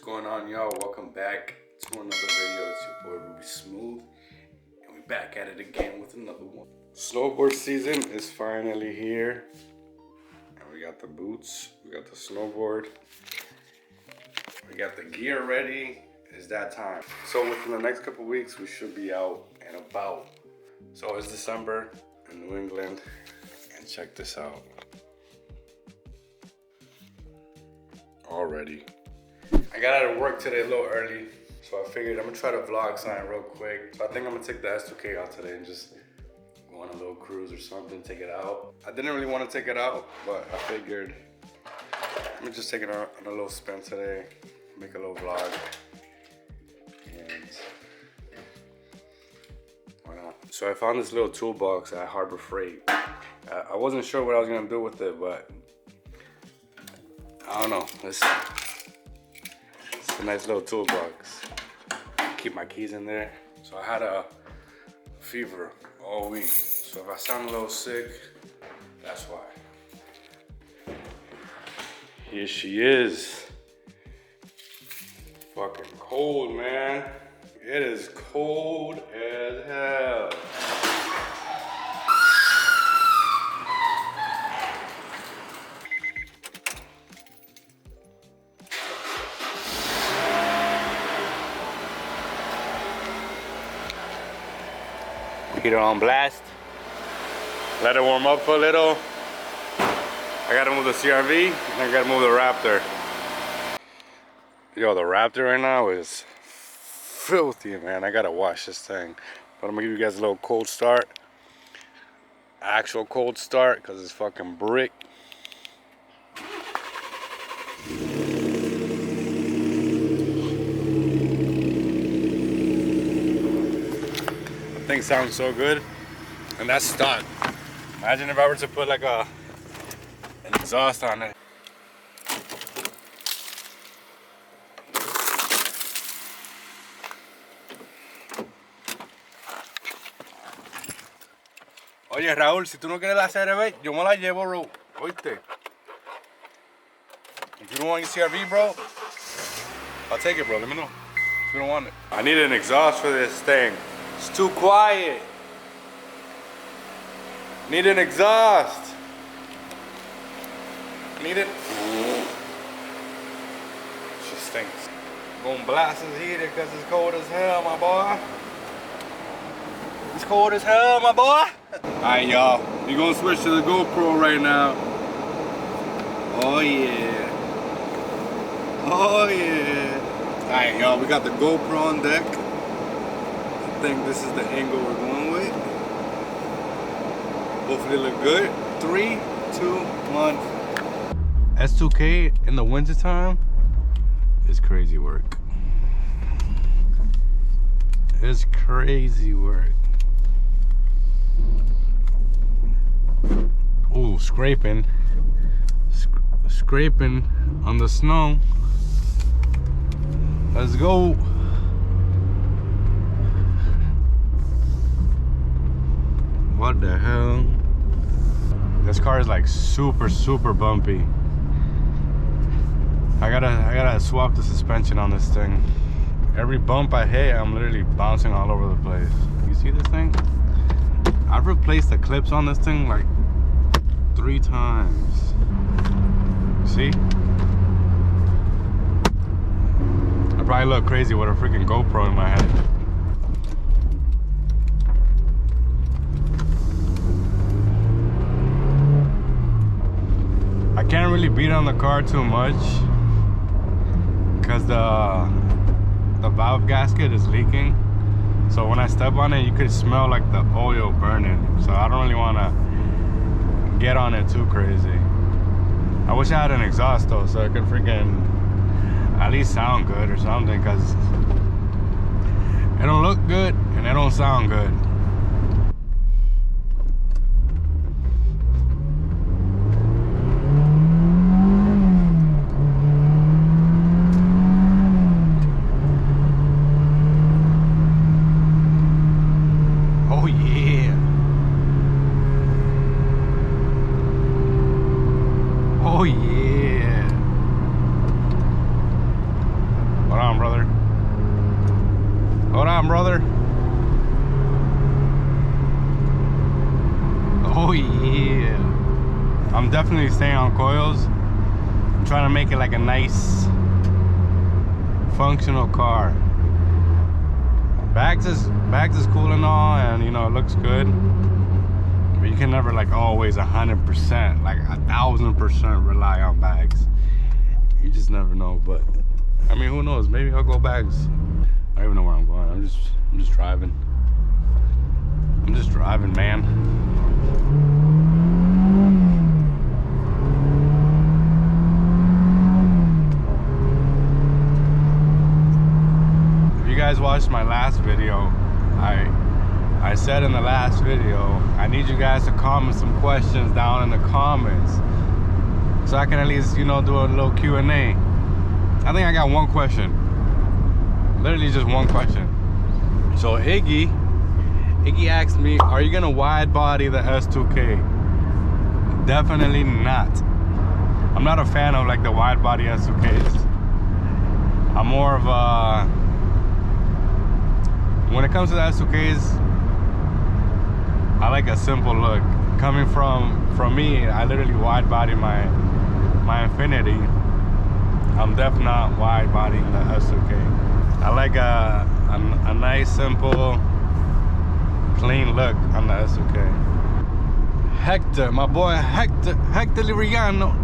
going on, y'all? Welcome back to another video. It's your boy Ruby Smooth, and we're back at it again with another one. Snowboard season is finally here, and we got the boots, we got the snowboard, we got the gear ready. It's that time. So within the next couple weeks, we should be out and about. So it's December in New England, and check this out. Already. I got out of work today a little early, so I figured I'm gonna try to vlog something real quick. So I think I'm gonna take the S2000 out today and just go on a little cruise or something, take it out. I didn't really want to take it out, but I figured I'm gonna just take it on a little spin today, make a little vlog, and why not? So I found this little toolbox at Harbor Freight. I wasn't sure what I was gonna do with it, but I don't know. It's a nice little toolbox. Keep my keys in there. So I had a fever all week. So if I sound a little sick, that's why. Here she is. Fucking cold, man. It is cold as hell. Heater on blast. Let it warm up for a little. I gotta move the CRV and I gotta move the Raptor. Yo, the Raptor right now is filthy, man. I gotta wash this thing. But I'm gonna give you guys a little cold start. Actual cold start, because it's fucking brick. Thing sounds so good, and that's stock. Imagine if I were to put like an exhaust on it. Oye Raúl, si tú no quieres la CRV, yo me la llevo, bro. Oíste. If you don't want your CRV, bro, I'll take it, bro. Let me know if you don't want it. I need an exhaust for this thing. It's too quiet. Need an exhaust. Need it. She stinks. Gonna blast this heater because it's cold as hell, my boy. It's cold as hell, my boy. Alright, y'all. We're gonna switch to the GoPro right now. Oh, yeah. Oh, yeah. Alright, y'all. We got the GoPro on deck. I think this is the angle we're going with. Hopefully it look good. 3, 2, 1. S2000 in the winter time is crazy work. It's crazy work. Ooh, scraping. Scraping on the snow. Let's go. What the hell? This car is like super bumpy. I gotta swap the suspension on this thing. Every bump I hit, I'm literally bouncing all over the place. You see this thing? I've replaced the clips on this thing like 3 times. See? I probably look crazy with a freaking GoPro in my head. I can't really beat on the car too much because the valve gasket is leaking. So when I step on it, you could smell like the oil burning. So I don't really want to get on it too crazy. I wish I had an exhaust though, so I could freaking at least sound good or something, because it don't look good and it don't sound good. Oh yeah. definitely staying on coils. I'm trying to make it like a nice functional car. Bags is cool and all, and you know, it looks good, but you can never like always 100%, like 1000% rely on bags. You just never know. But I mean, who knows, maybe I'll go bags. I don't even know where I'm going. I'm just driving. I'm just driving, man. If you guys watched my last video, I said in the last video, I need you guys to comment some questions down in the comments so I can at least, you know, do a little Q&A. I think I got one question. Literally just one question. So Iggy asked me, are you gonna wide body the S2K? Definitely not. I'm not a fan of like the wide body S2Ks. I'm more of a, when it comes to the S2Ks, I like a simple look. Coming from me, I literally wide body my Infinity. I'm definitely not wide bodying the S2K. I like a nice, simple, clean look on the S2K. Hector, my boy Hector Liriano.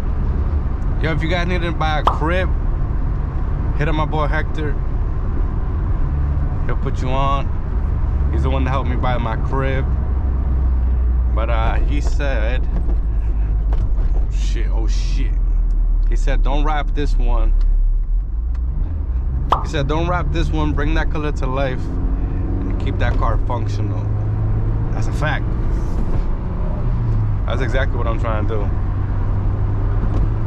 Yo, if you guys need to buy a crib, hit up my boy Hector. He'll put you on. He's the one that helped me buy my crib. But he said, oh shit. He said, don't wrap this one. He said, don't wrap this one, bring that color to life, and keep that car functional. That's a fact. That's exactly what I'm trying to do.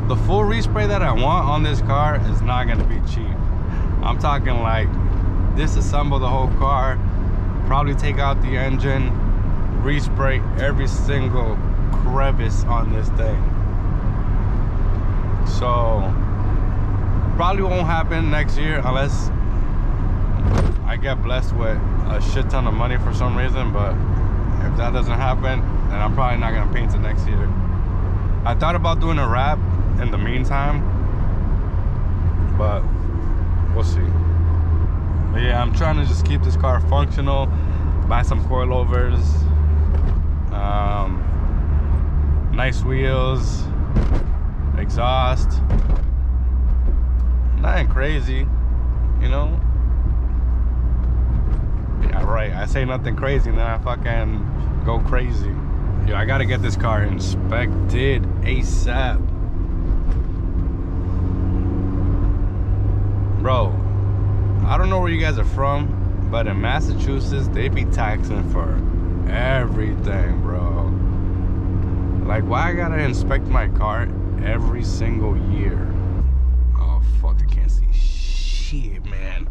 The full respray that I want on this car is not gonna be cheap. I'm talking like disassemble the whole car, probably take out the engine, respray every single crevice on this thing. So probably won't happen next year unless I get blessed with a shit ton of money for some reason. But if that doesn't happen, then I'm probably not gonna paint it next year. I thought about doing a wrap in the meantime, but we'll see. But yeah, I'm trying to just keep this car functional, buy some coilovers, nice wheels, exhaust, nothing crazy, you know. Yeah, right, I say nothing crazy and then I fucking go crazy. Yo, I gotta get this car inspected ASAP. Bro, I don't know where you guys are from, but in Massachusetts, they be taxing for everything, bro. Like, why I gotta inspect my car every single year? Oh, fuck, I can't see shit, man.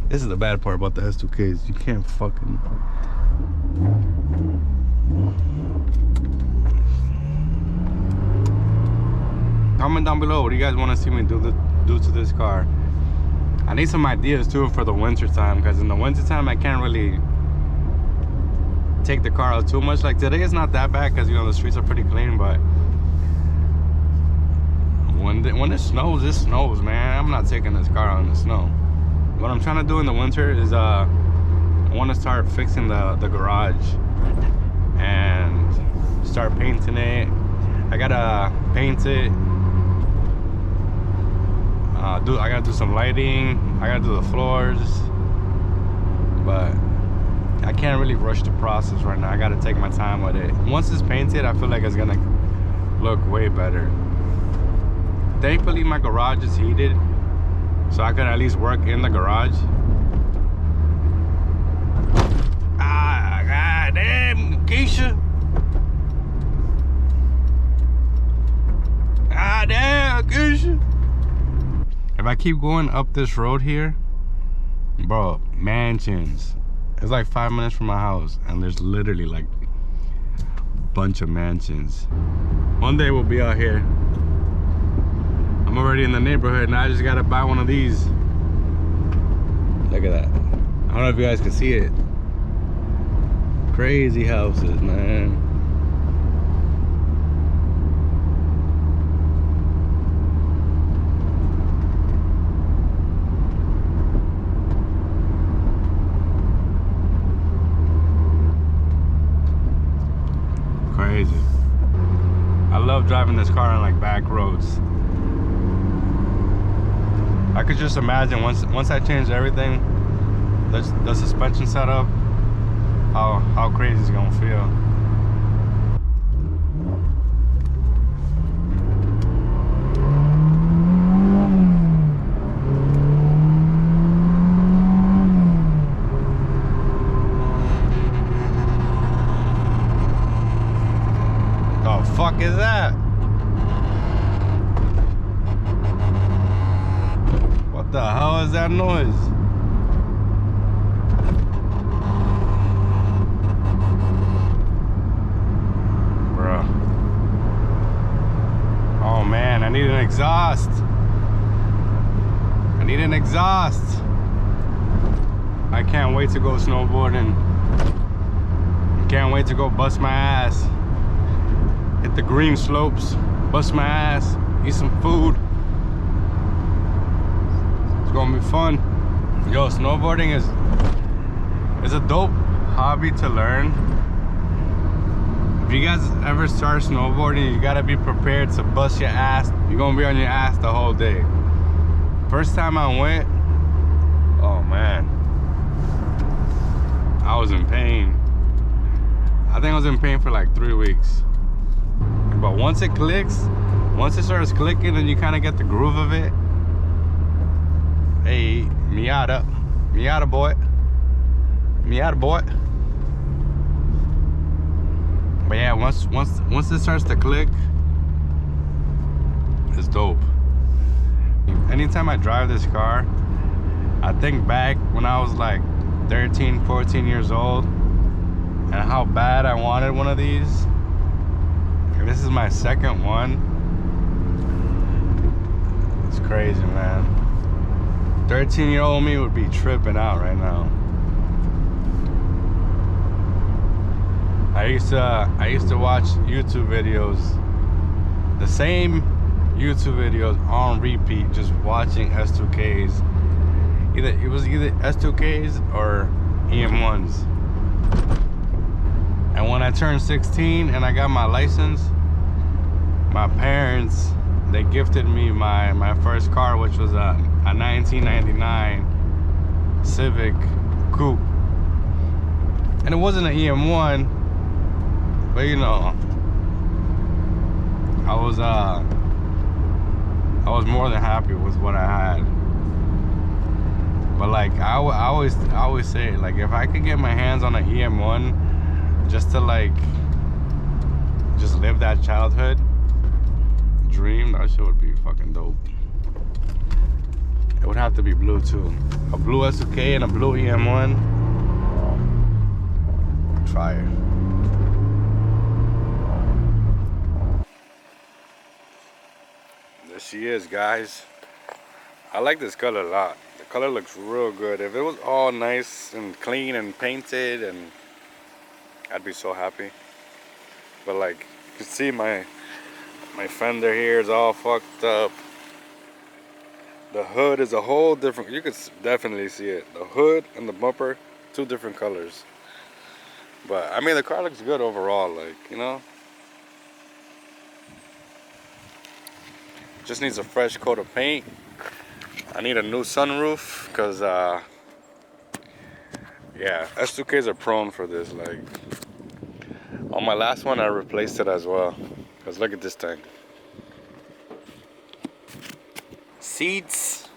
This is the bad part about the S2Ks. You can't fucking... Comment down below, what do you guys want to see me do to this car? I need some ideas too for the winter time, because in the winter time I can't really take the car out too much. Like today it's not that bad because, you know, the streets are pretty clean, but when it snows, man. I'm not taking this car out in the snow. What I'm trying to do in the winter is I want to start fixing the garage and start painting it. I gotta paint it. I gotta do some lighting. I gotta do the floors, but I can't really rush the process right now. I gotta take my time with it. Once it's painted, I feel like it's gonna look way better. Thankfully, my garage is heated, so I can at least work in the garage. Ah, goddamn, Keisha. Goddamn, Keisha. If I keep going up this road here, bro, mansions. It's like 5 minutes from my house, and there's literally like a bunch of mansions. One day we'll be out here. I'm already in the neighborhood, and I just gotta buy one of these. Look at that. I don't know if you guys can see it. Crazy houses, man. this car on like back roads. I could just imagine once I change everything, the suspension setup, how crazy it's gonna feel. The fuck is that? What the hell is that noise? Bruh. Oh man, I need an exhaust. I need an exhaust. I can't wait to go snowboarding. I can't wait to go bust my ass. Hit the green slopes, bust my ass, eat some food. It's gonna be fun. Yo, snowboarding is a dope hobby to learn. If you guys ever start snowboarding, you gotta be prepared to bust your ass. You're gonna be on your ass the whole day. First time I went, oh man, I was in pain. I think I was in pain for like 3 weeks. But once it clicks, once it starts clicking and you kind of get the groove of it, hey, Miata boy, Miata boy. But yeah, once it starts to click, it's dope. Anytime I drive this car, I think back when I was like 13, 14 years old, and how bad I wanted one of these. This is my second one. It's crazy, man. 13-year-old me would be tripping out right now. I used to watch YouTube videos, the same YouTube videos on repeat, just watching S2Ks. It was either S2Ks or EM1s. And when I turned 16 and I got my license, my parents, they gifted me my first car, which was a 1999 Civic Coupe. And it wasn't an EM1, but you know, I was more than happy with what I had. But like I always say, like, if I could get my hands on an EM1 just to like just live that childhood dream, that shit would be fucking dope. It would have to be blue too. A blue S2K and a blue EM1. Fire. There she is, guys. I like this color a lot. The color looks real good. If it was all nice and clean and painted, and I'd be so happy. But like, you can see my fender here is all fucked up. The hood is a whole different, you could definitely see it. The hood and the bumper, two different colors. But I mean, the car looks good overall, like, you know. Just needs a fresh coat of paint. I need a new sunroof, because yeah, S2Ks are prone for this. Like, on my last one I replaced it as well, because look at this thing. Seats,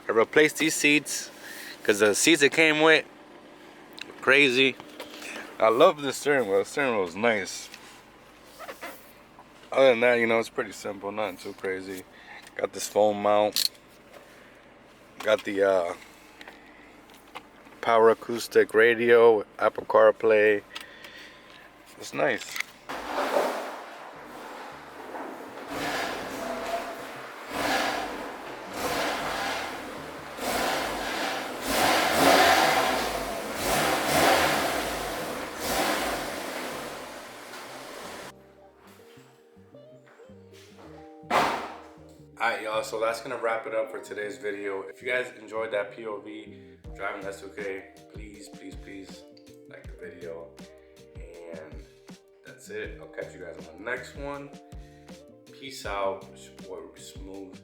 I replaced these seats because the seats it came with, crazy. I love the steering wheel. The steering wheel is nice. Other than that, you know, it's pretty simple, nothing too crazy. Got this foam mount. Got the power acoustic radio, Apple CarPlay. It's nice. Alright, y'all, so that's gonna wrap it up for today's video. If you guys enjoyed that POV driving S2K, please like the video. And that's it. I'll catch you guys on the next one. Peace out. It's your boy Ruby Smooth.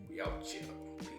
We out chill. Peace.